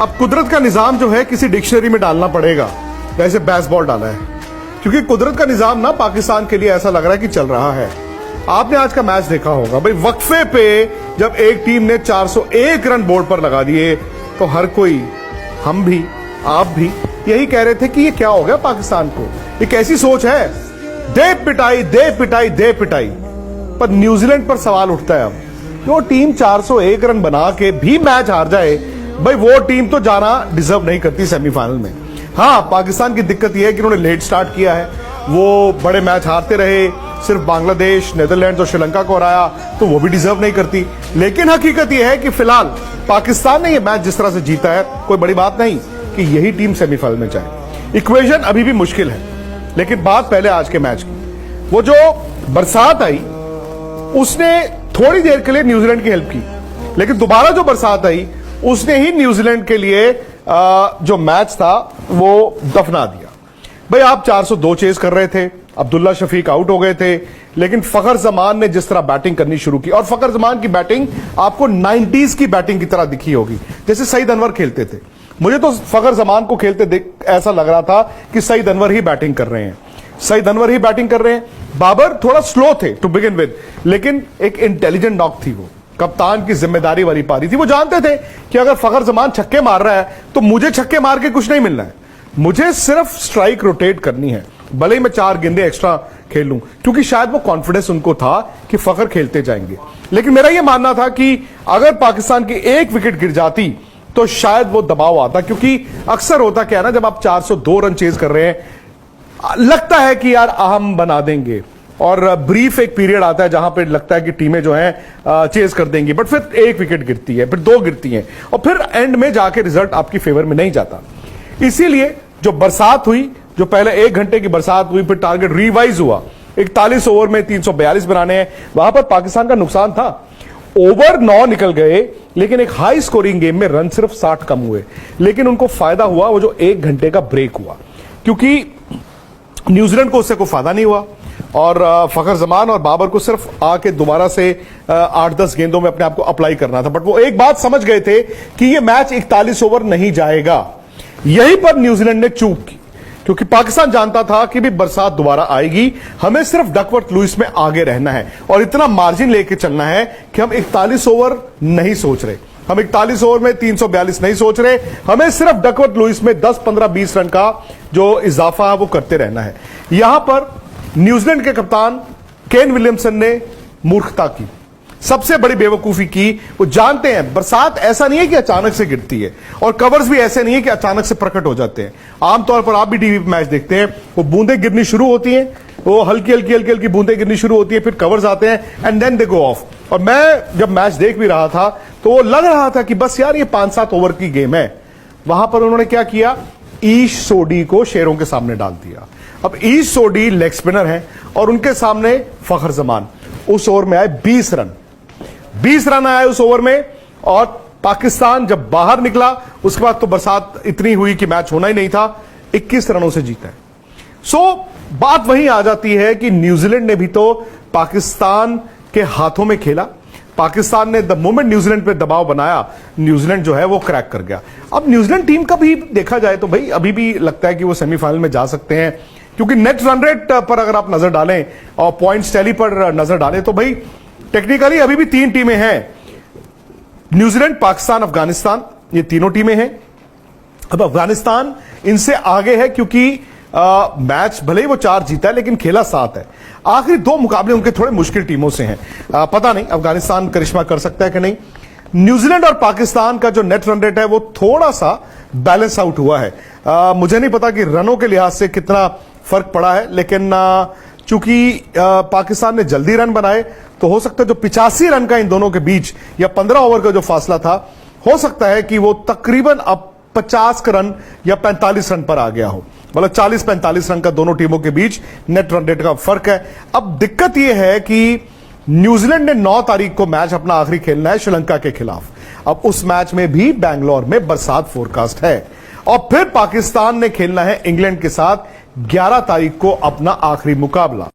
अब कुदरत का निजाम जो है किसी डिक्शनरी में डालना पड़ेगा, वैसे बेसबॉल डाला है, क्योंकि कुदरत का निजाम ना पाकिस्तान के लिए ऐसा लग रहा है कि चल रहा है। आपने आज का मैच देखा होगा भाई, वक्फे पे जब एक टीम ने 401 रन बोर्ड पर लगा दिए तो हर कोई, हम भी आप भी यही कह रहे थे कि ये क्या हो गया पाकिस्तान को, ये कैसी सोच है, दे पिटाई दे पिटाई दे पिटाई। पर न्यूजीलैंड पर सवाल उठता है अब, जो टीम 401 रन बना के भी मैच हार जाए, भाई वो टीम तो जाना डिजर्व नहीं करती सेमीफाइनल में। हाँ, पाकिस्तान की दिक्कत यह है कि उन्होंने लेट स्टार्ट किया है, वो बड़े मैच हारते रहे, सिर्फ बांग्लादेश, नेदरलैंड्स और श्रीलंका को हराया, तो वो भी डिजर्व नहीं करती। लेकिन हकीकत यह है कि फिलहाल पाकिस्तान ने यह मैच जिस तरह से जीता है, कोई बड़ी बात नहीं कि यही टीम सेमीफाइनल में जाए। इक्वेशन अभी भी मुश्किल है, लेकिन बात पहले आज के मैच की। वो जो बरसात आई उसने थोड़ी देर के लिए न्यूजीलैंड की हेल्प की, लेकिन दोबारा जो बरसात आई उसने ही न्यूजीलैंड के लिए जो मैच था वो दफना दिया। भाई आप 402 चेज कर रहे थे, अब्दुल्ला शफीक आउट हो गए थे, लेकिन फखर जमान ने जिस तरह बैटिंग करनी शुरू की, और फखर जमान की बैटिंग आपको 90s की बैटिंग की तरह दिखी होगी, जैसे सईद अनवर खेलते थे। मुझे तो फखर जमान को खेलते देख ऐसा लग रहा था कि सईद अनवर ही बैटिंग कर रहे हैं, सईद अनवर ही बैटिंग कर रहे हैं। बाबर थोड़ा स्लो थे टू बिगिन विद, लेकिन एक इंटेलिजेंट नॉक थी, वो कप्तान की जिम्मेदारी वाली पारी थी। वो जानते थे कि अगर फखर जमान छक्के मार रहा है तो मुझे छक्के मार के कुछ नहीं मिलना है, मुझे सिर्फ स्ट्राइक रोटेट करनी है, भले ही मैं 4 गेंदे एक्स्ट्रा खेल लूं, क्योंकि शायद वो कॉन्फिडेंस उनको था कि फखर खेलते जाएंगे। लेकिन मेरा यह मानना था कि अगर पाकिस्तान की एक विकेट गिर जाती तो शायद वो दबाव आता, क्योंकि अक्सर होता क्या है ना, जब आप 402 रन चेज कर रहे हैं लगता है कि यार हम बना देंगे, और ब्रीफ एक पीरियड आता है जहां पे लगता है कि टीमें जो हैं चेज कर देंगी, बट फिर एक विकेट गिरती है, फिर 2 गिरती हैं, और फिर एंड में जाके रिजल्ट आपकी फेवर में नहीं जाता। इसीलिए जो बरसात हुई, जो पहले 1 घंटे की बरसात हुई, फिर टारगेट रिवाइज हुआ, 41 ओवर में 342 बनाने हैं, वहां पर पाकिस्तान का नुकसान था। ओवर 9 निकल गए, लेकिन एक हाई स्कोरिंग गेम में रन सिर्फ 60 कम हुए, लेकिन उनको फायदा हुआ वो जो 1 घंटे का ब्रेक हुआ, क्योंकि न्यूजीलैंड को उससे कोई फायदा नहीं हुआ, और फखर जमान और बाबर को सिर्फ आके दोबारा से 8-10 गेंदों में अपने आप को अप्लाई करना था। बट वो एक बात समझ गए थे कि ये मैच 41 ओवर नहीं जाएगा। यहीं पर न्यूजीलैंड ने चूक की, क्योंकि पाकिस्तान जानता था कि भी बरसात दोबारा आएगी, हमें सिर्फ डकवर्थ लुइस में आगे रहना है और इतना मार्जिन लेके चलना है कि हम 41 ओवर नहीं सोच रहे, हम 41 ओवर में 342 नहीं सोच रहे, हमें सिर्फ डकवर्थ लुइस में 10, 15, 20 रन का जो इजाफा है वो करते रहना है। यहां पर न्यूजीलैंड के कप्तान केन विलियमसन ने मूर्खता की, सबसे बड़ी बेवकूफी की। वो जानते हैं बरसात ऐसा नहीं है कि अचानक से गिरती है, और कवर्स भी ऐसे नहीं है कि अचानक से प्रकट हो जाते हैं। आमतौर पर आप भी टीवी पे मैच देखते हैं, वो बूंदें गिरनी शुरू होती हैं, वो हल्की हल्की हल्की हल्की बूंदें गिरनी शुरू होती है, फिर कवर्स आते हैं and then they go off. और मैं जब मैच देख भी रहा था तो वो लग रहा था कि बस यार ये 5-7 ओवर की गेम है। वहां पर उन्होंने क्या किया, ईश सोडी को शेरों के सामने डाल दिया। अब ईश सोडी लेग स्पिनर हैं और उनके सामने फखर जमान। उस ओवर में आए 20 रन, 20 रन आए उस ओवर में, और पाकिस्तान जब बाहर निकला उसके बाद तो बरसात इतनी हुई कि मैच होना ही नहीं था, 21 रनों से जीता है। सो बात वहीं आ जाती है कि न्यूजीलैंड ने भी तो पाकिस्तान के हाथों में खेला, पाकिस्तान ने द मोमेंट न्यूजीलैंड पे दबाव बनाया, न्यूजीलैंड जो है वो क्रैक कर गया। अब न्यूजीलैंड टीम का भी देखा जाए तो भाई अभी भी लगता है कि वो सेमीफाइनल में जा सकते हैं, क्योंकि नेट रन रेट पर अगर आप नजर डालें और पॉइंट्स टैली पर नजर डालें तो भाई टेक्निकली अभी भी 3 टीमें हैं, न्यूजीलैंड, पाकिस्तान, अफगानिस्तान, ये तीनों टीमें हैं। अब अफगानिस्तान इनसे आगे है, क्योंकि मैच भले ही वो 4 जीता है लेकिन खेला 7 है। आखिरी 2 मुकाबले उनके थोड़े मुश्किल टीमों से हैं, पता नहीं अफगानिस्तान करिश्मा कर सकता है कि नहीं। न्यूजीलैंड और पाकिस्तान का जो नेट रन रेट है वो थोड़ा सा बैलेंस आउट हुआ है। मुझे नहीं पता कि रनों के लिहाज से कितना फर्क पड़ा है, लेकिन चूंकि पाकिस्तान ने जल्दी रन बनाए तो हो सकता है जो 85 रन का इन दोनों के बीच या 15 ओवर का जो फासला था, हो सकता है कि वो तकरीबन अब 50 रन या 45 रन पर आ गया हो, मतलब 40-45 रन का दोनों टीमों के बीच नेट रन रेट का फर्क है। अब दिक्कत यह है कि न्यूजीलैंड ने 9 तारीख को मैच अपना आखिरी खेलना है श्रीलंका के खिलाफ। अब उस मैच में भी बैंगलोर में बरसात फोरकास्ट है, और फिर पाकिस्तान ने खेलना है इंग्लैंड के साथ 11 तारीख को अपना आखिरी मुकाबला।